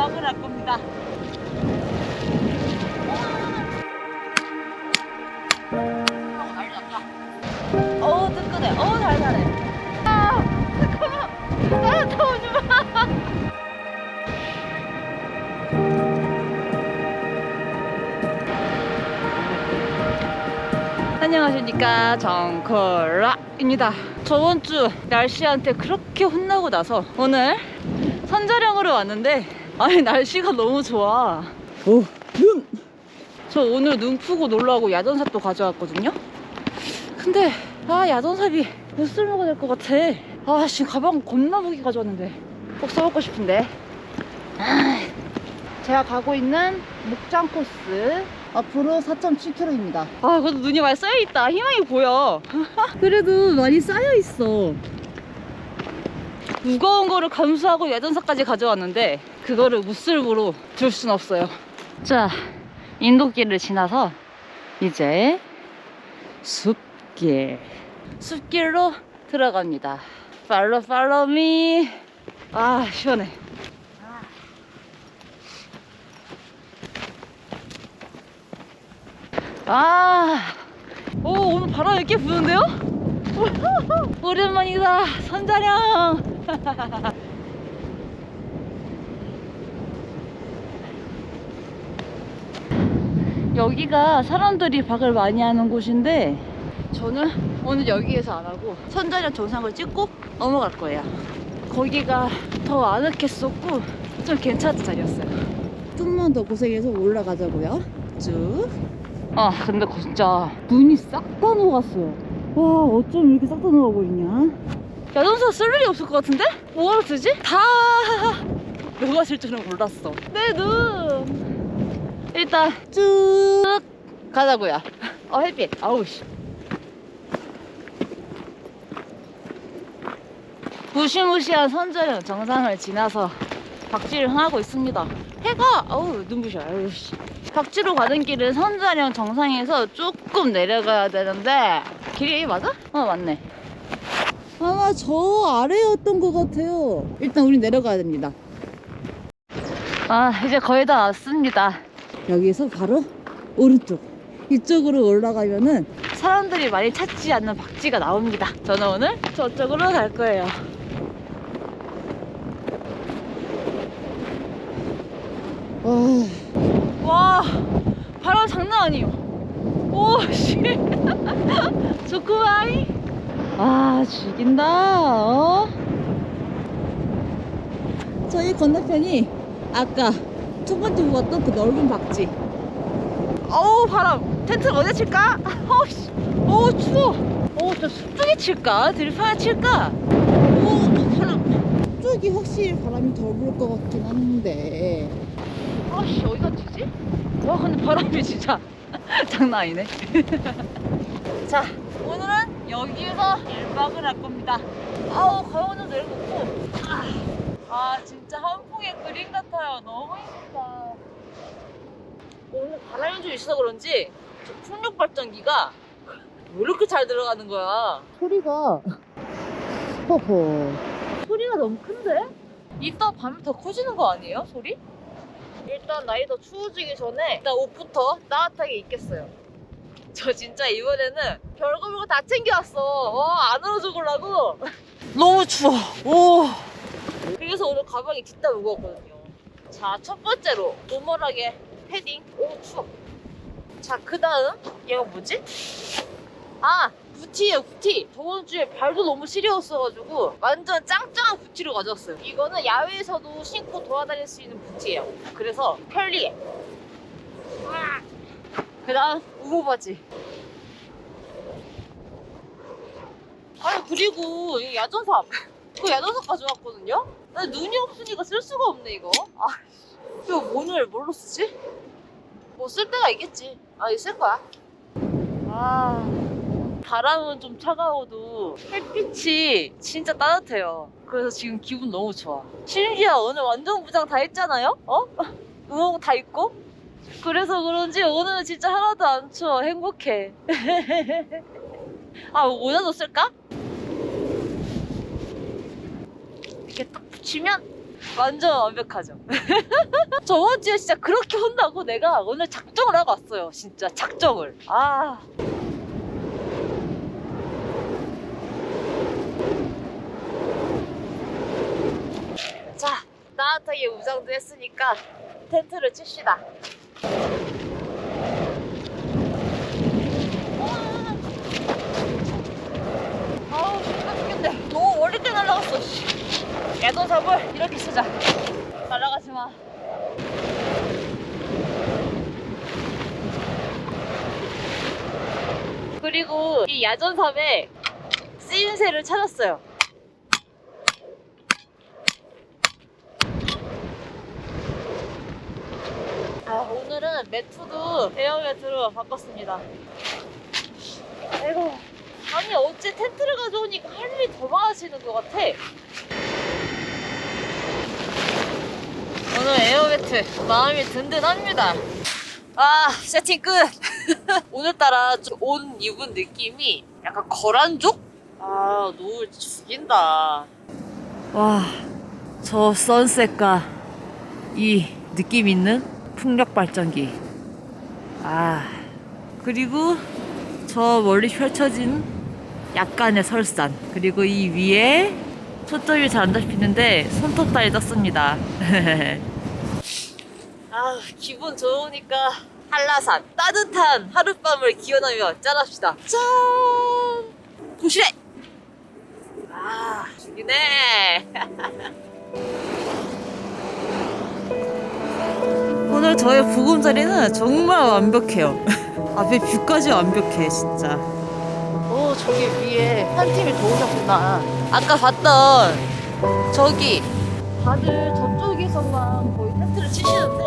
1박을 할 겁니다. 난리 났다. 뜨끈해. 달달해. 잠깐만. 따뜻하오지 마. 안녕하십니까, 정콜라입니다. 저번주 날씨한테 그렇게 혼나고 나서 오늘 선자령으로 왔는데, 아니 날씨가 너무 좋아. 눈! 저 오늘 눈 푸고 놀라고 야전삽도 가져왔거든요. 근데 야전삽이 못 쓸모가 될 것 같아. 지금 가방 겁나 무게 가져왔는데 꼭 써먹고 싶은데. 제가 가고 있는 목장 코스 앞으로 4.7km입니다. 그래도 눈이 많이 쌓여있다. 희망이 보여. 그래도 많이 쌓여있어. 무거운 거를 감수하고 야전사까지 가져왔는데 그거를 무쓸모로 둘 순 없어요. 자, 인도길을 지나서 이제 숲길로 들어갑니다. 팔로우 미. 시원해. 오늘 바람 이렇게 부는데요? 오랜만이다, 선자령. 여기가 사람들이 박을 많이 하는 곳인데 저는 오늘 여기에서 안 하고 선자령 정상을 찍고 넘어갈 거예요. 거기가 더 아늑했었고 좀 괜찮은 자리였어요. 좀만 더 고생해서 올라가자고요. 쭉. 근데 진짜 눈이 싹 다 녹았어요. 어쩜 이렇게 싹 다 녹아버리냐. 야전사 쓸 일이 없을 것 같은데? 뭐하러 쓰지? 다 녹아질 줄은 몰랐어. 내 눈. 일단 쭉 가자고요. 햇빛. 아우씨. 무시무시한 선자령 정상을 지나서 박지를 향하고 있습니다. 해가 눈부셔. 박지로 가는 길은 선자령 정상에서 조금 내려가야 되는데 길이 맞아? 맞네. 아마 저 아래였던 것 같아요. 일단 우리 내려가야 됩니다. 이제 거의 다 왔습니다. 여기서 바로 오른쪽 이쪽으로 올라가면은 사람들이 많이 찾지 않는 박지가 나옵니다. 저는 오늘 저쪽으로 갈 거예요. 와, 바람 장난 아니에요. 오씨. 좋구마이. 죽인다. 저희 건너편이 아까 첫 번째 보았던 그 넓은 박지. 바람. 텐트 어디에 칠까? 추워. 저 숲쪽에 칠까? 들판에 칠까? 바람. 숲쪽이 확실히 바람이 덜 불 것 같긴 한데. 어디다 치지? 근데 바람이 진짜 장난 아니네. 자, 오늘은 여기에서 1박을 할 겁니다. 가요는 내려놓고. 진짜 한 폭의 그림 같아요. 너무 예쁘다. 오늘 바람이 좀 있어서 그런지 저 풍력 발전기가 왜 이렇게 잘 들어가는 거야? 소리가 소리가 너무 큰데? 이따 밤에 더 커지는 거 아니에요? 소리? 일단 날이 더 추워지기 전에 일단 옷부터 따뜻하게 입겠어요. 저 진짜 이번에는 별거 별거 다 챙겨왔어. 안으로 죽으려고. 너무 추워. 그래서 오늘 가방이 진짜 무거웠거든요. 자, 첫 번째로 노멀하게 패딩. 추워. 자, 그 다음 얘가 뭐지? 부티예요, 부티. 저번 주에 발도 너무 시려웠어가지고 완전 짱짱한 부티로 가져왔어요. 이거는 야외에서도 신고 돌아다닐 수 있는 부티예요. 그래서 편리해. 그 다음 우모 바지. 그리고 이 야전삽. 그 야전삽 가져왔거든요? 근데 눈이 없으니까 쓸 수가 없네 이거. 이거 오늘 뭘로 쓰지? 뭐 쓸 데가 있겠지. 이거 쓸 거야. 바람은 좀 차가워도 햇빛이 진짜 따뜻해요. 그래서 지금 기분 너무 좋아. 심지어 오늘 완전 부장 다 했잖아요? 의복 다 입고. 그래서 그런지 오늘 진짜 하나도 안 추워. 행복해. 모자도 쓸까? 이렇게 딱 붙이면 완전 완벽하죠. 저번 주에 진짜 그렇게 혼나고 내가 오늘 작정을 하고 왔어요. 진짜 작정을. 아. 자, 따뜻하게 우장도 했으니까 텐트를 칩시다. 아우, 신나 죽겠네. 너무 멀리까지 날아갔어. 야도삽을 이렇게 쓰자. 날아가지 마. 그리고 이 야전삽에 쓰임새를 찾았어요. 오늘은 매트도 에어 매트로 바꿨습니다. 아이고, 아니 어째 텐트를 가져오니까 할 일이 더 많아지는 것 같아. 오늘 에어 매트 마음이 든든합니다. 아, 세팅 끝. 오늘따라 좀 옷 입은 느낌이 약간 거란족? 아, 노을 죽인다. 와, 저 선셋과 이 느낌 있는 풍력 발전기. 아, 그리고 저 멀리 펼쳐진 약간의 설산. 그리고 이 위에 초점이 잘 안 잡히는데 손톱 따위 떴습니다. 아, 기분 좋으니까 한라산 따뜻한 하룻밤을 기원하며 짠합시다. 짠! 도시래! 아, 죽이네. 오늘 저의 보금자리는 정말 완벽해요. 앞에 뷰까지 완벽해, 진짜. 오, 저기 위에 한 팀이 더 오셨구나. 아까 봤던 저기 다들 저쪽에서만 거의 텐트를 치시는데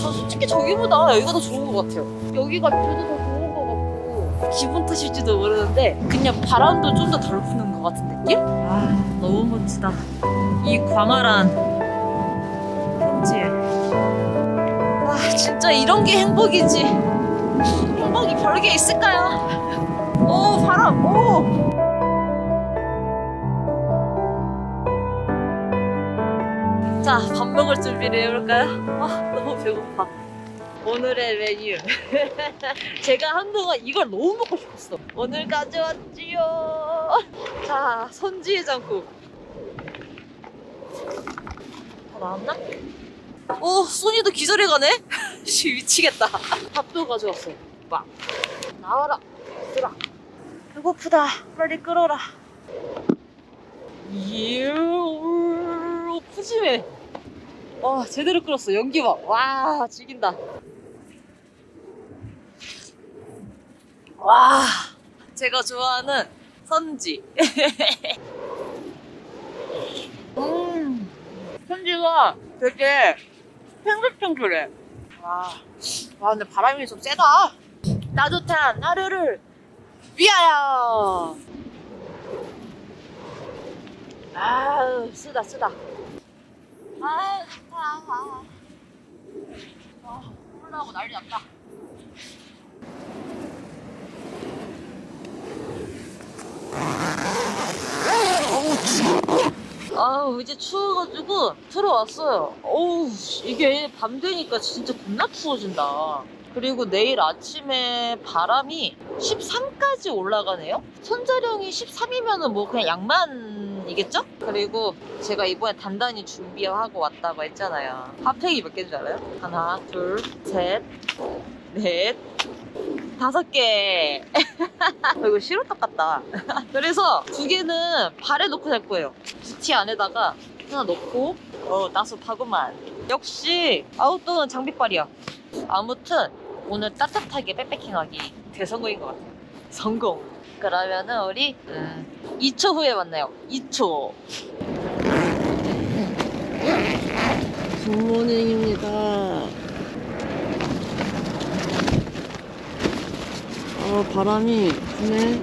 저 솔직히 저기보다 여기가 더 좋은 것 같아요. 여기가 뷰도 더 좋은 것 같고 기분 탓일지도 모르는데 그냥 바람도 좀 더 덜 부는 것 같은 느낌? 아, 너무 멋지다. 이 광활한 평지에. 와, 진짜 이런 게 행복이지. 행복이 별게 있을까요? 오, 바람, 오! 자, 밥 먹을 준비를 해볼까요? 아, 너무 배고파. 오늘의 메뉴. 제가 한동안 이걸 너무 먹고 싶었어. 오늘 가져왔지요. 자, 선지해장국. 다 나왔나? 오, 소니도 기절해가네? 미치겠다. 밥도 가져왔어요. 막 나와라, 쓰라. 배고프다. 빨리 끓어라. 푸짐해. 와, 제대로 끓었어. 연기 봐. 와, 죽인다. 와, 제가 좋아하는 선지. 선지가 되게 탱글탱글해. 와, 근데 바람이 좀 세다. 따뜻한 하루를 위하여. 아우, 쓰다. 아유, 좋다. 콜라하고 난리 났다. 아우, 이제 추워가지고 들어왔어요. 어우, 이게 밤 되니까 진짜 겁나 추워진다. 그리고 내일 아침에 바람이 13까지 올라가네요? 선자령이 13이면은 뭐 그냥 양만이겠죠? 그리고 제가 이번에 단단히 준비하고 왔다고 했잖아요. 핫팩이 몇 개인 줄 알아요? 하나, 둘, 셋, 넷, 5개. 이거 시루떡 같다. 그래서 2개는 발에 넣고 잘 거예요. 부티 안에다가 하나 넣고. 따숩하구만. 역시 아웃도어는 장비빨이야. 아무튼 오늘 따뜻하게 백패킹하기 대성공인 것 같아요. 성공. 그러면은 우리 2초 후에 만나요. 2초. 굿모닝입니다. 바람이 부네.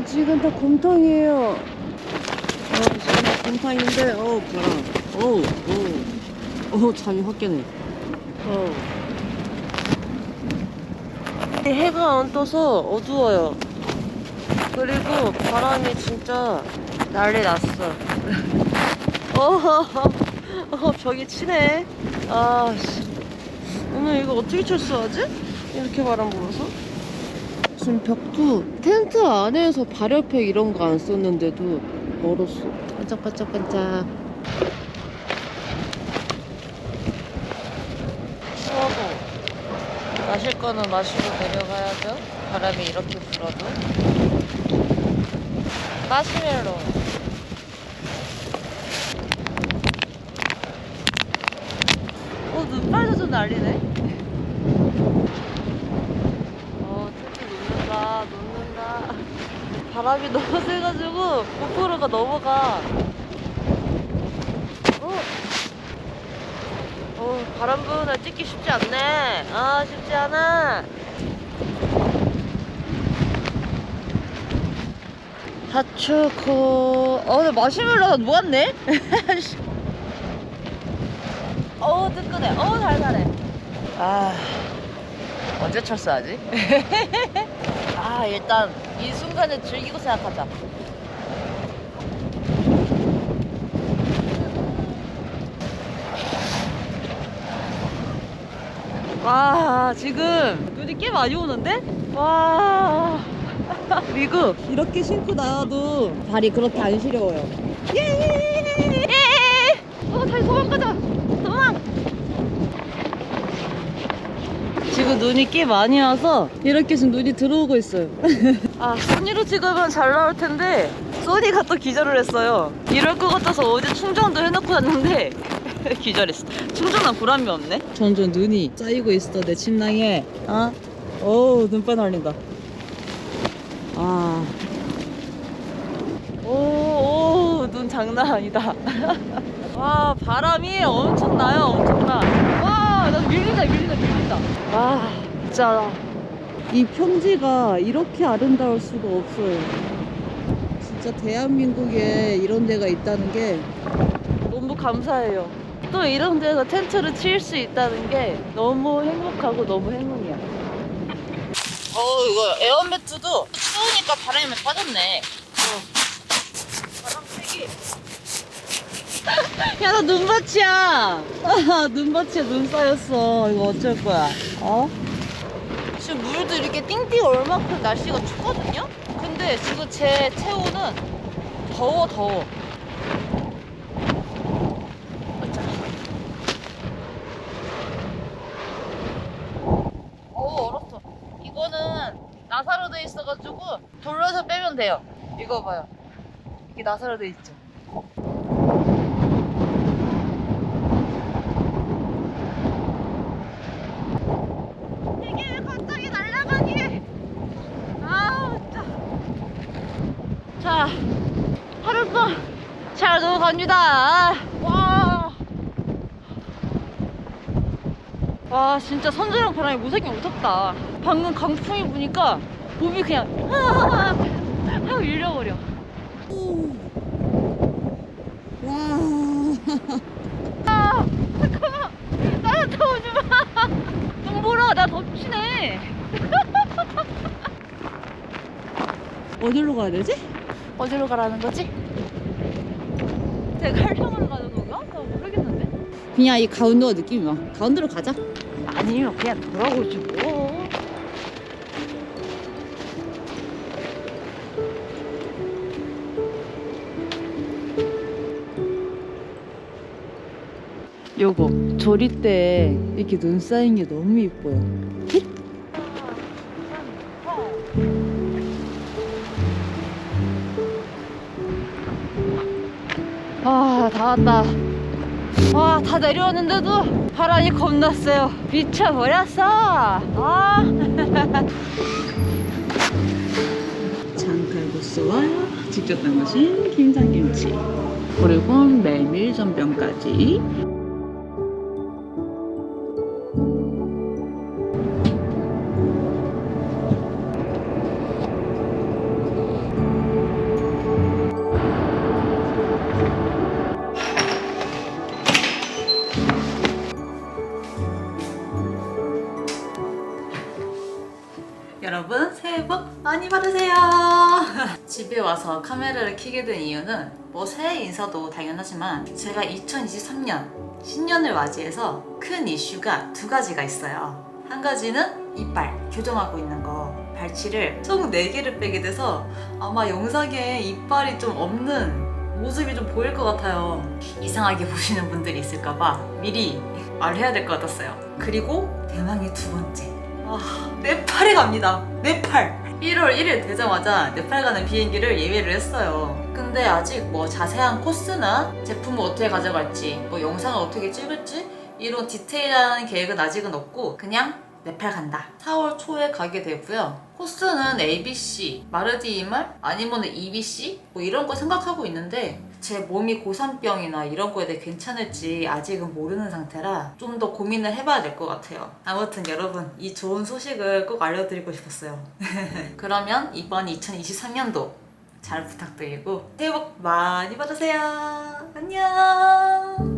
지금 다 곰탕이에요. 지금 다 곰탕인데, 바람. 잠이 확 깨네. 해가 안 떠서 어두워요. 그리고 바람이 진짜 난리 났어. 벽이 치네. 아, 씨. 오늘 이거 어떻게 철수하지? 이렇게 바람 불어서? 지금 벽도 텐트 안에서 발열팩 이런 거 안 썼는데도 멀었어. 반짝반짝반짝. 추워도 마실 거는 마시고 내려가야죠. 바람이 이렇게 불어도. 마시멜로. 눈발도 좀 날리네. 텐트 놓는다. 바람이 너무 세가지고 고프로가 넘어가. 바람 부는 날 찍기 쉽지 않네. 아, 쉽지 않아. 다추코. 근데 마시멜로가 녹았네? 뜨끈해. 달달해. 아, 언제 철수하지? 일단 이 순간을 즐기고 생각하자. 와, 지금 눈이 꽤 많이 오는데? 와. 그리고 이렇게 신고 나와도 발이 그렇게 안 시려워요. 예! 다시 도망가자. 도망! 지금 눈이 꽤 많이 와서 이렇게 지금 눈이 들어오고 있어요. 소니로 찍으면 잘 나올 텐데 소니가 또 기절을 했어요. 이럴 것 같아서 어제 충전도 해놓고 왔는데 기절했어. 충전한 보람이 없네. 점점 눈이 쌓이고 있어 내 침낭에. 눈발 날린다. 눈 장난 아니다. 와, 바람이 엄청나요. 엄청나. 와, 나 밀린다. 와, 진짜 이 평지가 이렇게 아름다울 수가 없어요. 진짜 대한민국에 이런 데가 있다는 게 너무 감사해요. 또 이런 데서 텐트를 칠 수 있다는 게 너무 행복하고 너무 행운이야. 이거 에어매트도 추우니까 바람이 빠졌네. 바람 세기. 야, 나 눈밭이야. 눈밭이야. 눈 쌓였어. 이거 어쩔 거야? 지금 물도 이렇게 띵띵 올 만큼 날씨가 춥거든요? 근데 지금 제 체온은 더워. 얼었어. 이거는 나사로 돼 있어가지고 돌려서 빼면 돼요. 이거 봐요. 이게 나사로 돼 있죠. 이게 왜 갑자기 날아가니? 진짜. 자, 하룻밤 잘 넘어갑니다. 와, 진짜 선주랑 바람이 무섭게 무섭다. 방금 강풍이 부니까 몸이 그냥 하고 밀려버려. 잠깐만, 나한테 오지마. 눈보라, 나 덮치네. 어디로 가야 되지? 어디로 가라는 거지? 대관령으로 가는 건가? 나 모르겠는데. 그냥 이 가운데가 느낌이 와. 가운데로 가자. 아니면 그냥 돌아오지 뭐. 요거 조리 때 이렇게 눈 쌓인 게 너무 이뻐요. 다 왔다. 다 내려왔는데도 바람이 겁났어요. 미쳐버렸어. 장칼국수와 직접 담그신 김장김치, 그리고 메밀전병까지. 여러분 새해 복 많이 받으세요. 집에 집에 와서 카메라를 켜게 된 이유는 뭐 새해 인사도 당연하지만 제가 2023년 신년을 맞이해서 큰 이슈가 두 가지가 있어요. 한 가지는 이빨 교정하고 있는 거, 발치를 총 4개를 빼게 돼서 아마 영상에 이빨이 좀 없는 모습이 좀 보일 것 같아요. 이상하게 보시는 분들이 있을까봐 미리 말해야 될 것 같았어요. 그리고 대망의 두 번째, 네팔에 갑니다. 네팔. 1월 1일 되자마자 네팔 가는 비행기를 예매를 했어요. 근데 아직 뭐 자세한 코스나 제품을 어떻게 가져갈지, 뭐 영상을 어떻게 찍을지 이런 디테일한 계획은 아직은 없고 그냥 네팔 간다. 4월 초에 가게 되고요. 코스는 ABC, 마르디이말 아니면 EBC 뭐 이런 거 생각하고 있는데 제 몸이 고산병이나 이런 거에 대해 괜찮을지 아직은 모르는 상태라 좀 더 고민을 해봐야 될 것 같아요. 아무튼 여러분, 이 좋은 소식을 꼭 알려드리고 싶었어요. 그러면 이번 2023년도 잘 부탁드리고 새해 복 많이 받으세요. 안녕.